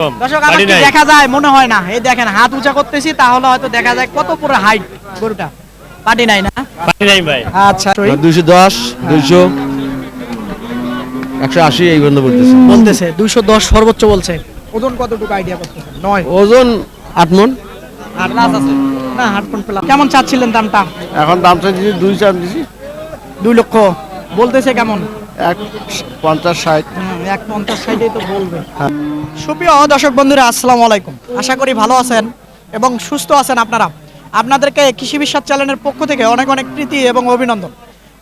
দর্শক আমার কি দেখা যায় মনে হয় না, এই দেখেন হাত উঁচা করতেছি তাহলে হয়তো দেখা যায় কত পুরো হাইট গরুটা। পাটি নাই না? পাটি নাই ভাই। আচ্ছা 210 200 180 এই বন্ধ বলতেছে 210 সর্বোচ্চ বলছে। ওজন কতটুকু আইডিয়া করতেছেন? 9 ওজন 8 মণ। আর প্লাস আছে না? 8 পয়েন্ট প্লাস। কেমন চাচ্ছিলেন দামটা? এখন দাম চাইছি 2 চার দিছি 2 লক্ষ বলতেছে। কেমন? 150 60। 150 60 তো বলবে। সুপ্রিয় দর্শক বন্ধুরা, আসসালামু আলাইকুম। আশা করি ভালো আছেন এবং সুস্থ আছেন আপনারা। আপনাদেরকে কৃষি বিশ্বাস চ্যানেলের পক্ষ থেকে অনেক অনেক প্রীতি এবং অভিনন্দন।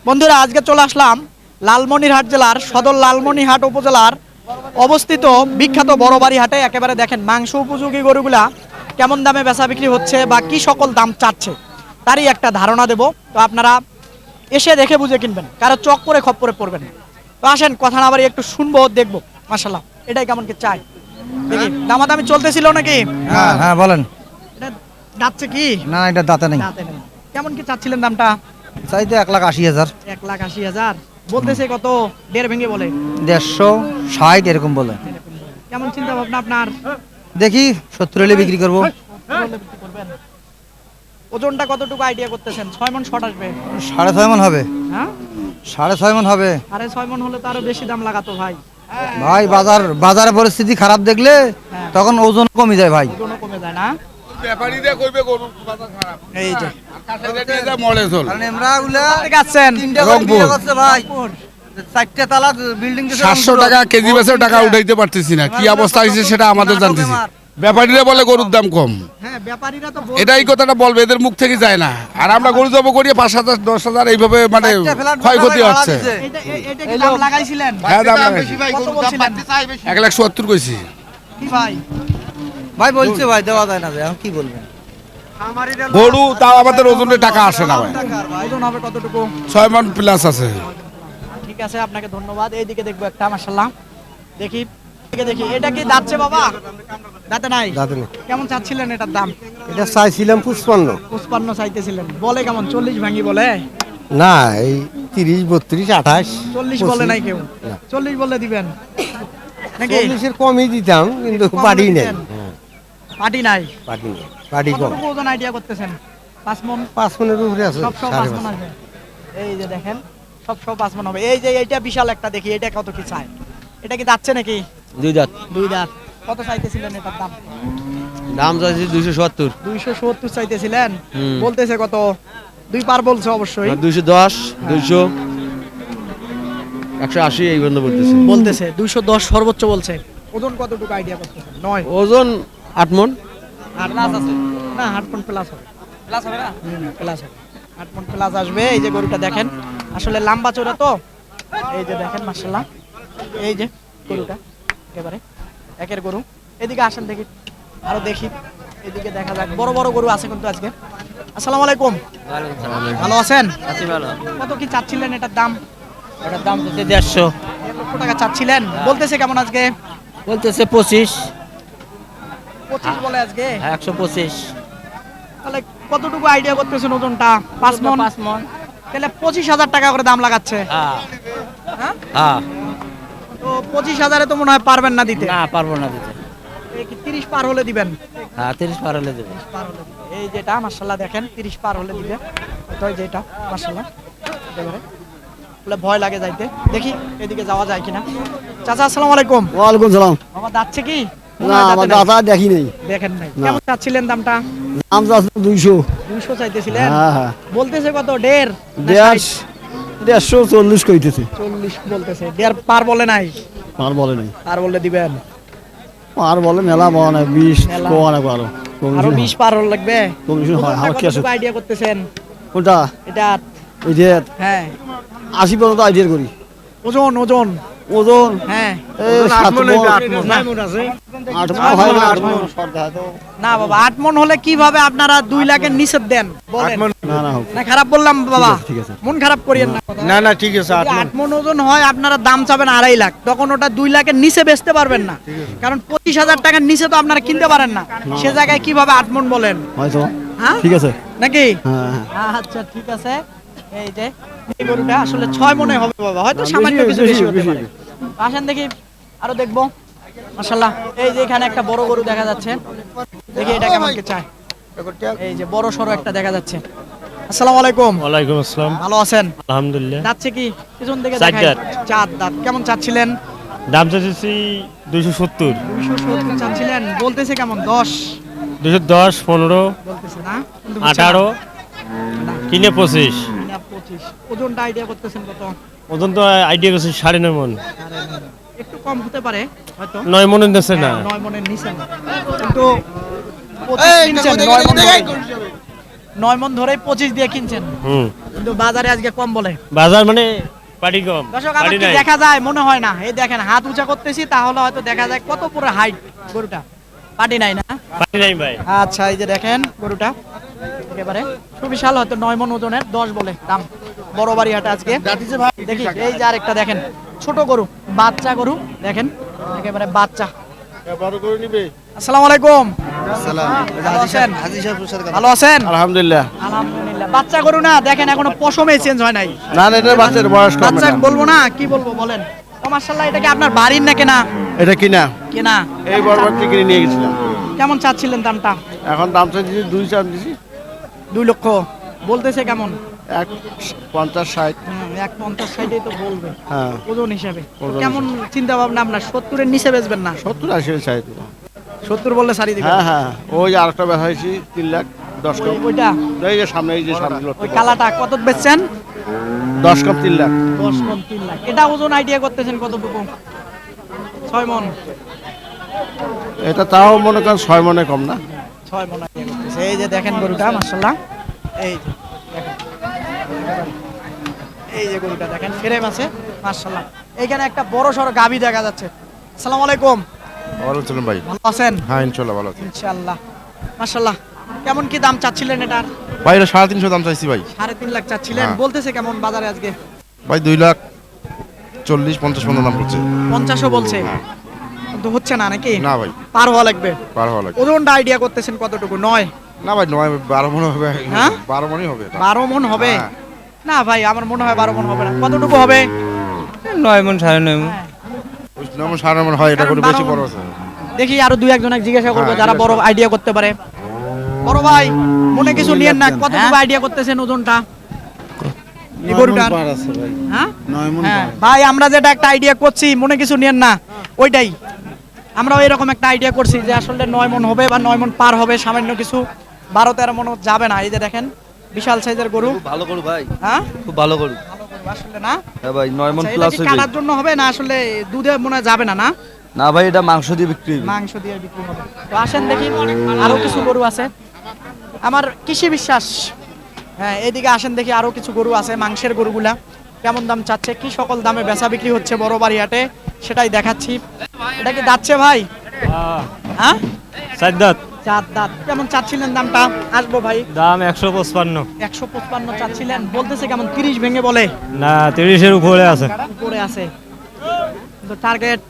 বন্ধুরা, আজকে চলে আসলাম লালমনিরহাট জেলার সদর লালমনিরহাট উপজেলার অবস্থিত বিখ্যাত বড়বাড়ি হাটে। একেবারে দেখেন মাংস উপযোগী গরুগুলা কেমন দামে বেচা বিক্রি হচ্ছে বা কি সকল দাম চাচ্ছে তারই একটা ধারণা দেব। তো আপনারা এসে দেখে বুঝে কিনবেন, কারো চক করে খপ্পরে পড়বেন না। তো আসেন, কথা না বাড়ি একটু শুনবো, দেখবো মাশাআল্লাহ এটাই কেমন কি চাই। দেখি দামাদামি চলতেছিল নাকি? হ্যাঁ হ্যাঁ বলেন। এটা দাঁতছে কি? না এটা দাঁতে নেই। দাঁতে নেই। কেমন কি চাচ্ছিলেন দামটা? চাইতে 1,80,000। 1,80,000 বলতেছে। কত? দেড় ভেঙে বলে 150 এরকম বলে। কেমন চিন্তা ভাবনা আপনার? দেখি 70 হলে বিক্রি করবো। ওজনটা কতটুকু আইডিয়া করতেছেন? 6 মণ শর্ট আসবে? 6.5 মণ হবে। হ্যাঁ 6.5 মণ হবে। 6.5 মণ হলে তো আরো বেশি দাম লাগাতো ভাই। ভাই বাজারের পরিস্থিতি খারাপ দেখলে তখন ওজন কমে যায় ভাই। ওজনও কমে যায় না? ব্যাপারীরা কইবে গরু বাজার খারাপ। এই যে এটা মলে চল। কারণ আমরা উলা কোথা থেকে আসছেন? রংপুর। ভাই 4টা তালা বিল্ডিং 700 টাকা কেজি বেচে টাকা উঠাইতে পারতেছি না, কি অবস্থা হয়েছে সেটা আমাদের জানতেছি। ব্যাপারীরা বলে গরুর দাম কম, হ্যাঁ ব্যাপারীরা তো এটাই কথাটা বলবে, এদের মুখ থেকে যায় না। আর আমরা গরু জব করিয়ে 5,000 10,000 এইভাবে মানে ক্ষয়ক্ষতি হচ্ছে। এটা কি দাম লাগাইছিলেন? হ্যাঁ দাম লাগাইছি, কত বলছিলেন? 1,70,000 কইছি। কি ভাই? ভাই বলছে ভাই দেওয়া যায় না, এখন কি বলবেন। গরু তাও আমাদের ওজনে টাকা আসে না ভাই। ওজন হবে কতটুকু? 6 মণ প্লাস আছে। ঠিক আছে, আপনাকে ধন্যবাদ। এইদিকে দেখবো একটা, মাশাআল্লাহ দেখি। দেখি এটা কি দাঁতছে বাবা? দাঁতে নাই? দাঁতে নেই। কেমন চাচ্ছিলেন এটার দাম? এটা চাইছিলাম 55। 55 চাইতেছিলেন। বলে কেমন? 40 ভাঙি বলে? না এই 30 32 28 40 বলে নাই কেউ? 40 বলে দিবেন নাকি? 40-এর কমই দিতাম কিন্তু কম পারি নাই। দিতেন? পাটি নাই? পারি কম। কতটুকু ওজন আইডিয়া করতেছেন? 5 মণ? 5 মণের উপরে আছে। সব 5 মণ আছে। এই যে দেখেন সব 5 মণ হবে। এই যে এইটা বিশাল একটা, দেখি এটা কত কি চাই। এটা কি যাচ্ছে নাকি? 2 দাঁত। 2 দাঁত। কত চাইতেছিলেন এটার দাম? দাম চাইছি 270। 270 চাইতেছিলেন, বলতেছে কত? 2 পার বলছে অবশ্যই। 210 200 180 এই বন্ধ বলতেছে 210 সর্বোচ্চ বলছে। ওজন কতটুকু আইডিয়া করতেছেন? 9 ওজন 8 মণ। আর প্লাস আছে না? 8 পয়েন্ট প্লাস হবে। প্লাস হবে না? প্লাস হবে। 8 পয়েন্ট প্লাস আসবে। এই যে গরুটা দেখেন, আসলে লম্বা চওড়া তো। এই যে দেখেন মাশাআল্লাহ, এই যে গরুটা একেবারে একের গরু। এদিকে আসেন দেখি, আরো দেখি। এদিকে দেখা যাক, বড় বড় গরু আছে কিন্তু আজকে। আসসালামু আলাইকুম। ভালো আছেন? আছি ভালো। কত কি চাচ্ছিলেন এটার দাম? এটার দাম হচ্ছে 150। 1 লক্ষ টাকা চাচ্ছিলেন, বলতেছে কেমন আজকে? বলতেছে 25। 25 বলে আজকে। 125। তাহলে কতটুকু আইডিয়া করতেছেন ওজনটা? 5 মণ? 5 মণ। তাহলে 25,000 টাকা করে দাম লাগাচ্ছে। হ্যাঁ হ্যাঁ, হ্যাঁ। তো 25,000-এ তো মনে হয় পারবেন না দিতে। না পারবো না দিতে। এই কি 30 পার হলে দিবেন? হ্যাঁ 30 পার হলে দেবে। পার হলে দিবে। এই যেটা মাশাআল্লাহ দেখেন 30 পার হলে দিবে। তো এই যেটা মাশাআল্লাহ একেবারে বলে ভয় লাগে যাইতে। দেখি এদিকে যাওয়া যায় কিনা। চাচা আসসালামু আলাইকুম। ওয়ালাইকুম সালাম। বাবা যাচ্ছে কি? না আমার দাদা দেখি নাই। দেখেন নাই। কেমন চাচ্ছিলেন দামটা? দাম আছে 200। 200 চাইতেছিলেন, হ্যাঁ হ্যাঁ। বলতেছে কত? 1.5 140 কইতেছে। 40 বলতেছে। 1.5 পার বলে নাই? পার বলে নাই। পার বলে দিবেন। পার বলে মেলা বলে না 20 মেলা। কোয়া না পারো। আরো 20 পার হলে লাগবে। কমিশন হয় আমার কি আছে? আইডিয়া করতেছেন কোনটা? এটা? এই যে হ্যাঁ 80 পর্যন্ত আইডিয়া করি। ওজন ওজন ওজন হ্যাঁ এই 7 মণ। 9 মণ আছে। 8 মণ হয় না 8 মণ শর্ট দেয় তো। না বাবা 8 মণ হলে কিভাবে আপনারা 2 লাখের নিচে দেন বলেন? না না হোক। না খারাপ বললাম বাবা? ঠিক আছে। মন খারাপ করিয়েন না। না না ঠিক আছে। 8 মণ ওজন হয়, আপনারা দাম চাবেন 2.5 লাখ, তখন ওটা 2 লাখের নিচে বেচতে পারবেন না, কারণ 25,000 টাকার নিচে তো আপনারা কিনতে পারেন না। সে জায়গায় কিভাবে 8 মণ বলেন? হয়তো হ্যাঁ ঠিক আছে। নাকি? হ্যাঁ হ্যাঁ। আচ্ছা ঠিক আছে। এই যে এই গরুটা আসলে 6 মণে হবে বাবা, হয়তো সামান্য কিছু বেশি হতে পারে। আসেন দেখি আরো দেখবো। মাশাআল্লাহ। এই যে এখানে একটা বড় গরু দেখা যাচ্ছে, দেখি এটা কেমন কি চায়। এই যে বড় সরো একটা দেখা যাচ্ছে। আসসালামু আলাইকুম। ওয়ালাইকুম আসসালাম। ভালো আছেন? আলহামদুলিল্লাহ। যাচ্ছে কি পিছন থেকে চার দেখাই। দাঁত। চার দাঁত। কেমন চাচ্ছিলেন? দাম চাচ্ছি 270, 270 চাচ্ছিলেন, বলতেছে কেমন? 10 210, 15, বলতেছে না, কিন্তু বুঝছে 18, না। কিনে 25। না, 25। ওজনটা আইডিয়া করতেছেন কত? ওজন তো আইডিয়া করছি 9.5 মন। একটু কম হতে পারে হয়তো। 9 মনের নিচে না। 9 মনের নিচে না, কিন্তু 25 কিনছেন, 9 মন ধরে। 9 মন ধরে 25 দিয়ে কিনছেন, কিন্তু বাজারে আজকে কম বলে। বাজার মানে পাটি কম। দর্শক আমার পাটি কি নাই। দেখা যায় মনে হয় না। এই দেখেন হাত উঁচা করতেছি, তাহলে হয়তো দেখা যায় কত পুরো হাইট গরুটা। পাটি নাই না? পাটি নাই ভাই। আচ্ছা, এই যে দেখেন গরুটা একেবারে সুবিশাল, হয়তো 9 মন ওজনের, 10 বলে দাম। বড় বাড়ি হাটে আজকে দেখি। এই যে আরেকটা দেখেন, ছোট গরু, বাচ্চা গরু দেখেন, একেবারে বাচ্চা। আসসালামু আলাইকুম। ভালো আছেন? ভালো আছেন? আলহামদুলিল্লাহ। আলহামদুলিল্লাহ। বাচ্চা গরু না, দেখেন এখনো পশমে চেঞ্জ হয় নাই। না না, এটা বাচ্চার বয়স কম। বাচ্চা বলবো না, কি বলবো বলেন। ও মাশাআল্লাহ, এটা কি আপনার বাড়ির না কেনা? এটা কিনা, কেনা। এই বরবার থেকে কিনে নিয়ে গেছিলাম। কেমন চাচ্ছিলেন দামটা? এখন দাম চাচ্ছি 2 চার দিছি। 2 লক্ষ বলতেছে। কেমন? 150, 60। 150, 60 তো বলবে হ্যাঁ, ওজন হিসাবে। তো ওজন কেমন চিন্তা ভাবনা আপনার? 70 এর নিচে বেচবেন না? 70, 80 চাই তো। 70 বললে সারি দিবেন? হ্যাঁ হ্যাঁ, ওই আরেকটা ব্যথা হয়েছি 3 লাখ 10 কম। ওইটা এই যে সামনে, এই যে সামনে ওই কালাটা কত বেচছেন? 10 কম 3 লাখ। 10 কোন 3 লাখ। এটা ওজন আইডিয়া করতেছেন কতটুকু? 6 মন। এটা তাও মনে করেন 6 মনে কম না। 6 মন আইডিয়া করতেছে। এই যে দেখেন গরুটা মাশাআল্লাহ, এই যে দেখেন, এই যে গরুটা দেখেন ফ্রেম আছে মাশাআল্লাহ। এইখানে একটা বড় সরো গাবি দেখা যাচ্ছে। আসসালামু আলাইকুম। ভালো ছিলেন ভাই? ভালো আছেন? হ্যাঁ ইনশাল্লাহ ভালো আছি ইনশাআল্লাহ। মাশাআল্লাহ। কেমন কি দাম চাচ্ছিলেন এটার? ভাই। এটা 350 দাম চাইছি ভাই। 3.5 লাখ চাচ্ছিলেন, হ্যাঁ। বলতেছে কেমন বাজারে আজকে? ভাই 2 লাখ 40, 50 পর্যন্ত দাম পড়ছে। 50ও বলছে, কিন্তু হচ্ছে না নাকি? না ভাই, পার হওয়া লাগবে। পার হওয়া লাগে। ওজনটা আইডিয়া করতেছেন কতটুকু? 9? না ভাই 9, 12 মনে হবে। হ্যাঁ? 12 মনই হবে এটা। 12 মন হবে? হ্যাঁ। না ভাই, আমার মনে হয় 12 মন হবে না। কতটুকু হবে? 9 মন, 9.5 মন। হ্যাঁ। ওই 9 মন 9.5 মন হয়, এটা কারণ করে বেশি 12 বড় আছে। দেখি আরো 2-1 জিজ্ঞাসা করবো হ্যাঁ, যারা বড় জিজ্ঞাসা আইডিয়া করতে পারে। বড় ভাই, মনে কিছু নিয়েন না, কতটুকু আইডিয়া করতেছেন ওজনটা এই গরুটার? হ্যাঁ? হ্যাঁ ভাই, আমরা যেটা একটা আইডিয়া করছি, মনে কিছু নিয়েন না, ওইটাই। আমরাও এরকম একটা আইডিয়া করছি যে আসলে 9 মন হবে বা 9 মন পার হবে, সামান্য কিছু 12-13 মন যাবে না। এই যে দেখেন বিশাল সাইজের গরু। ভালো করু ভাই, হ্যাঁ, খুব ভালো করু। ভালো গরু আসলে না? হ্যাঁ ভাই, 9 মন আচ্ছা, এটা প্লাস কি কাটার জন্য হবে না আসলে দুধে মনে হয় যাবে না? না, না ভাই, এটা মাংস দিয়ে বিক্রি হবে। মাংস দিয়ে বিক্রি হবে। তো আসেন দেখি, আরো কিছু গরু আছে। আমার কৃষি বিশ্বাস। হ্যাঁ, এদিকে আসেন দেখি, আরো কিছু গরু আছে, মাংসের গরুগুলা কেমন দাম চাচ্ছে, কি সকল দামে বেচা বিক্রি হচ্ছে বড় বাড়ি হাটে, সেটাই দেখাচ্ছি। এটা কি যাচ্ছে ভাই? হ্যাঁ, 4 দাঁত। 4 দাঁত। কেমন চাচ্ছিলেন দামটা? আসবো ভাই। দাম 155। 155 চাচ্ছিলেন, বলতেছে কেমন? 30 ভেঙে বলে না, 30 এর উপরে আছে। উপরে আছে, কিন্তু টার্গেট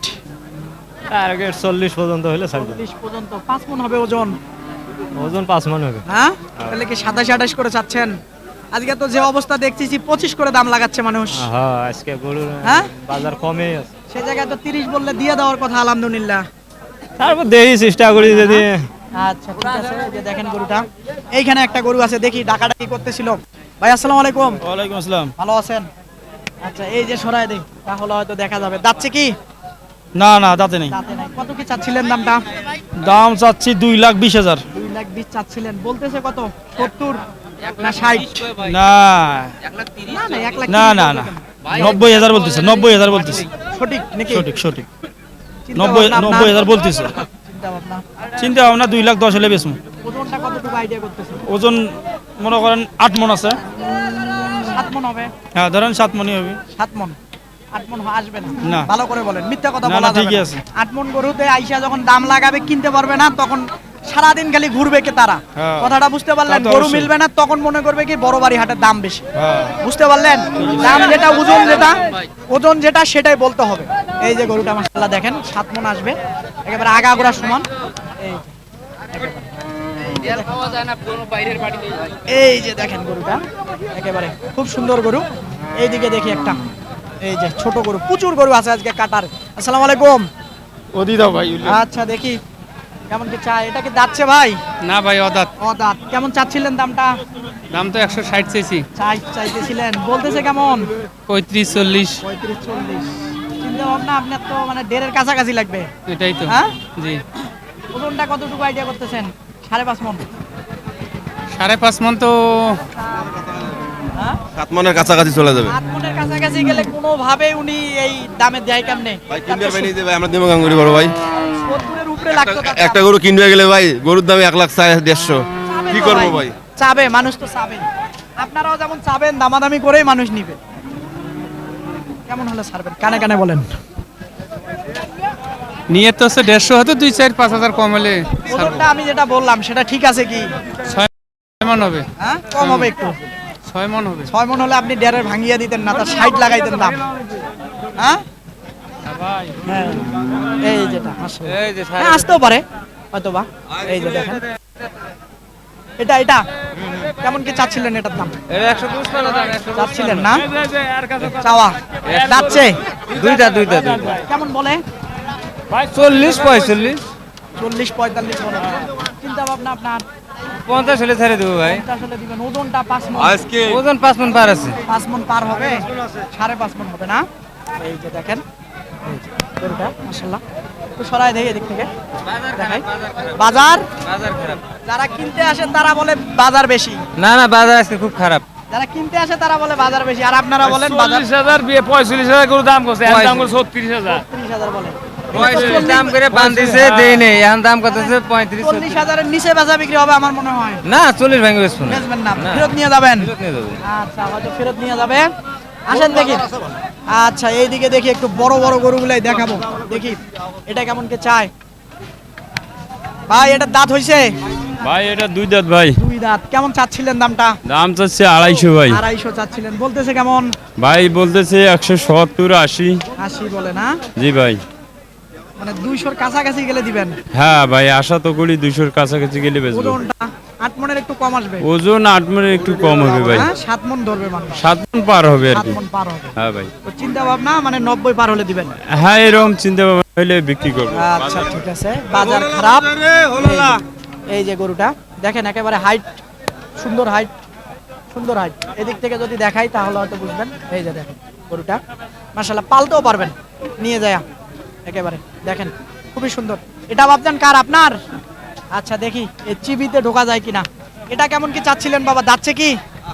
40 পর্যন্ত হলে ছাড় দেব। 30 পর্যন্ত। 5 মন হবে ওজন? ওজন 5 মন হবে। হ্যাঁ, তাহলে কি 27-28 করে চাচ্ছেন? আজকে তো যে অবস্থা দেখতেছি 25 করে দাম লাগাচ্ছে মানুষ। হ্যাঁ, আজকে গরুর হ্যাঁ? বাজার কমই আছে। সে জায়গায় তো 30 বললে দিয়ে দেওয়ার কথা, আলহামদুলিল্লাহ। তারপর দেখি, চেষ্টা করি যদি। আচ্ছা ঠিক আছে। এই যে দেখেন গরুটা, এইখানে একটা গরু আছে, দেখি ডাকাডাকি করতেছিল। ভাই আসসালামু আলাইকুম। ওয়ালাইকুম আসসালাম। ভালো আছেন? আচ্ছা, এই যে সরায় দেই, তাহলে হয়তো দেখা যাবে। যাচ্ছে কি? না না, দাঁতে নেই। দাঁতে নাই। কত কি চাচ্ছিলেন দামটা? দাম চাচ্ছি 2,20,000। 2,20,000 চাচ্ছিলেন, বলতেছে কত? 70 না 60? না না না, 1 লাখ না না না, 90,000 বলতেছে। 90,000 বলতেছে। সঠিক নাকি? সঠিক সঠিক। চিন্তা ভাবনা আপনার? 90,000 বলতেছে। চিন্তা ভাবনা। চিন্তা ভাবনা 2,10,000 হলে বেচবো। ওজনটা কতটুকু আইডিয়া করতেছেন? ওজন মনে করেন 8 মন আছে। 7 মন হবে? হ্যাঁ, ধরেন 7 মনই হবে। 7 মন? 8 মন আসবে না? না। ভালো করে বলেন, মিথ্যা কথা না, বলা না, যাবে ঠিকই না। আছে। 8 মন গরুতে আইসা যখন দাম লাগাবে, কিনতে পারবে না, তখন সারাদিন খালি ঘুরবে কে তারা। হ্যাঁ। কথাটা বুঝতে পারলেন? তা তো গরু অবশ্যই। মিলবে না, তখন মনে করবে কি বড় বাড়ি হাটের দাম বেশি। হ্যাঁ। বুঝতে পারলেন? দাম যেটা, ওজন যেটা সেটাই বলতে হবে। এই যে গরুটা মাশাআল্লাহ দেখেন 7 মন আসবে, একেবারে আগাগোড়া সমান। এই যে, এই যে দেখেন গরুটা একেবারে খুব সুন্দর গরু। এইদিকে দেখি একটা, এই যে ছোট গরু, প্রচুর গরু আছে আজকে কাটার। আসসালামু আলাইকুম। ওদি দাও ভাই আচ্ছা দেখি কেমন কি চায়, এটা কি দাচ্ছে ভাই? না ভাই অদাত ও দাঁত। কেমন চাচ্ছিলেন দামটা? দাম তো 160 চাইছি, চাইতেছিলেন, বলতেছে কেমন? 35-40 35-40। চিন্তা ভাবনা আপনার তো মানে 1.5-এর কাছাকাছি লাগবে। এটাই তো। হ্যাঁ, জি, ওজনটা কতটুকু আইডিয়া করতেছেন? 5.5 মণ। 5.5 মণ তো 7 মনের কাছাকাছি চলে যাবে। 8 মণের কাছাকাছি গেলে কোনোভাবে উনি এই দামে দেয় কেমনে? ভাই কিনবে ভাই নিজে ভাই আমরা দেবো গাঙ্গুরি বড় ভাই। 70-এর উপরে লাগতো তার একটা দাম। গরু কিনবে গেলে ভাই গরুর দাম 1,150,000 চাবে কি তো করবো ভাই? চাবে, মানুষ তো চাবে। আপনারাও যেমন চাবেন, দামাদামি করেই মানুষ নিবে। কেমন হলে ছাড়বেন? কানে কানে বলেন। নিয়ে তো হচ্ছে 150, হয়তো 2-4-5 হাজার কম হলে ওজনটা আমি যেটা বললাম সেটা ঠিক আছে কি? 6 মণ হবে। হ্যাঁ, কম হবে একটু। 6 মণ হবে। 6 মণ হলে আপনি 1.5-এর ভাঙিয়ে দিতেন না, তার 60 লাগাইতেন দাম। হ্যাঁ, হ্যাঁ, এই যেটা আসলে হ্যাঁ, আসতেও পারে হয়তো বা। এই যে দেখেন, এটা কেমন কি চাচ্ছিলেন এটার দাম? চাচ্ছিলেন না, চাওয়া যাচ্ছে দুইটা কেমন বলে? 40-45 40-45 বলে। চিন্তা ভাবনা আপনার 50 হলে ছেড়ে দেবো ভাই। 50 হলে দিবেন। ওজনটা 5 মণ। ওজন 5 মণ পার আছে। 5 মণ পার হবে, 5.5 মণ হবে না? এই যে দেখেন, এই যে গরুটা মাশাআল্লাহ। একটু সরাই দেই এদিক থেকে দেখাই। বাজার খারাপ। যারা কিনতে আসেন তারা বলে বাজার বেশি, না বাজার আজকে খুব খারাপ। যারা কিনতে আসে তারা বলে বাজার বেশি, আর আপনারা বলেন বাজার 45,000 করে দাম করছে, এর দাম করে 36,000। 30,000 বলে। 45 দাম করে বান্ধিছে দেই নেই, এখন দাম করতেছে 35-40। 40,000-এর নিচে বেচা বিক্রি হবে আমার মনে হয়। না 40 ভেঙে বেচবো না। বেচবেন না, ফেরত নিয়ে যাবেন। ফেরত নিয়ে যাবো। আচ্ছা, হয়তো ফেরত নিয়ে যাবে। আসেন দেখি। আচ্ছা, এইদিকে দেখি একটু বড় বড় গরুগুলাই দেখাবো। দেখি এটা কেমন কে চায় ভাই? এটা দাঁত হইছে? ভাই এটা 2 দাঁত ভাই। 2 দাঁত। কেমন চাচ্ছিলেন দামটা? দাম চাচ্ছে 250 ভাই। 250 চাচ্ছিলেন, বলতেছে কেমন? ভাই বলতেছে 170-80। 80 বলে না? জি ভাই। মানে 200-র কাছাকাছি গেলে দিবেন। হ্যাঁ ভাই, আশা তো করি 200-র কাছাকাছি গেলে বেচবো। ওজনটা 8 মণের একটু কম আসবে। ওজন 8 মণের একটু কম হবে ভাই। হ্যাঁ, 7 মণ ধরবে মানুষ। 7 মণ পার হবে আর 7 কি। মণ পার হবে। হ্যাঁ ভাই। তো চিন্তা ভাবনা মানে 90 পার হলে দিবেন। হ্যাঁ, এরকম চিন্তা ভাবনা হলে বিক্রি করবো। আচ্ছা ঠিক আছে, বাজার খারাপ। এই যে গরুটা দেখেন, একেবারে হাইট, সুন্দর হাইট, সুন্দর হাইট। এদিক থেকে যদি দেখাই তাহলে হয়তো বুঝবেন। এই যে দেখেন গরুটা মাশাআল্লাহ, পালতেও পারবেন নিয়ে যায় একেবারে। দেখেন খুবই সুন্দর। এটা ভাবছেন কার? আপনার? আচ্ছা দেখি এই চিবিতে ঢোকা যায় কিনা। এটা কেমন কি চাচ্ছিলেন বাবা? যাচ্ছে কি?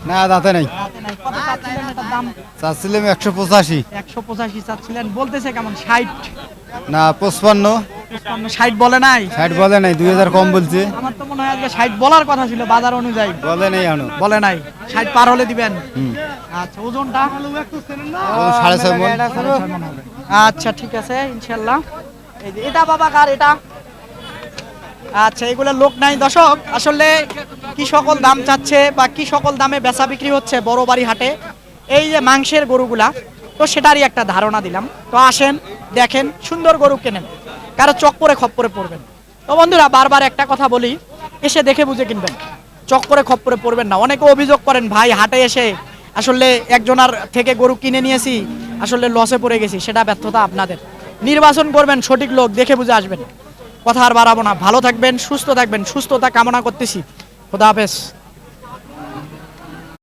না দাঁতে নাই, হাতে নাই। কত চাচ্ছিলেন এটার দাম? চাচ্ছিলাম 185, 185 চাচ্ছিলেন, বলতেছে কেমন? 60 না 55, 60 বলে নাই? 60 বলে নাই, 2000 কম বলছে। আমার তো মনে হয় আজকে 60 বলার কথা ছিল বাজার অনুযায়ী। বলে নাই এখনো। বলে নাই, 60 পার হলে দিবেন। আচ্ছা, ওজনটা? 6.5 মণ। 6.5 মণ হবে। আচ্ছা ঠিক আছে ইনশাআল্লাহ। এই যে এটা বাবা কার এটা? আচ্ছা, এগুলো লোক নাই দর্শক। আসলে কি সকল দাম চাচ্ছে বা কি সকল দামে বেচা বিক্রি হচ্ছে বড় বাড়ি হাটে এই যে মাংসের গরুগুলা, তো সেটারই একটা ধারণা দিলাম। তো আসেন দেখেন, সুন্দর গরু কেনেন, কারো চক্করে খপ্পরে পড়বেন। তো বন্ধুরা বারবার একটা কথা বলি, এসে দেখে বুঝে কিনবেন, চক্করে খপ্পরে পড়বেন না। অনেকে অভিযোগ করেন ভাই হাটে এসে আসলে একজনের থেকে গরু কিনে নিয়েছি, আসলে লসে পড়ে গেছি। সেটা ব্যর্থতা আপনাদের। নির্বাচন করবেন, সঠিক লোক দেখে বুঝে আসবেন। কথা আর বাড়াবো না, ভালো থাকবেন, সুস্থ থাকবেন, সুস্থতা কামনা করতেছি। খোদা হাফেজ।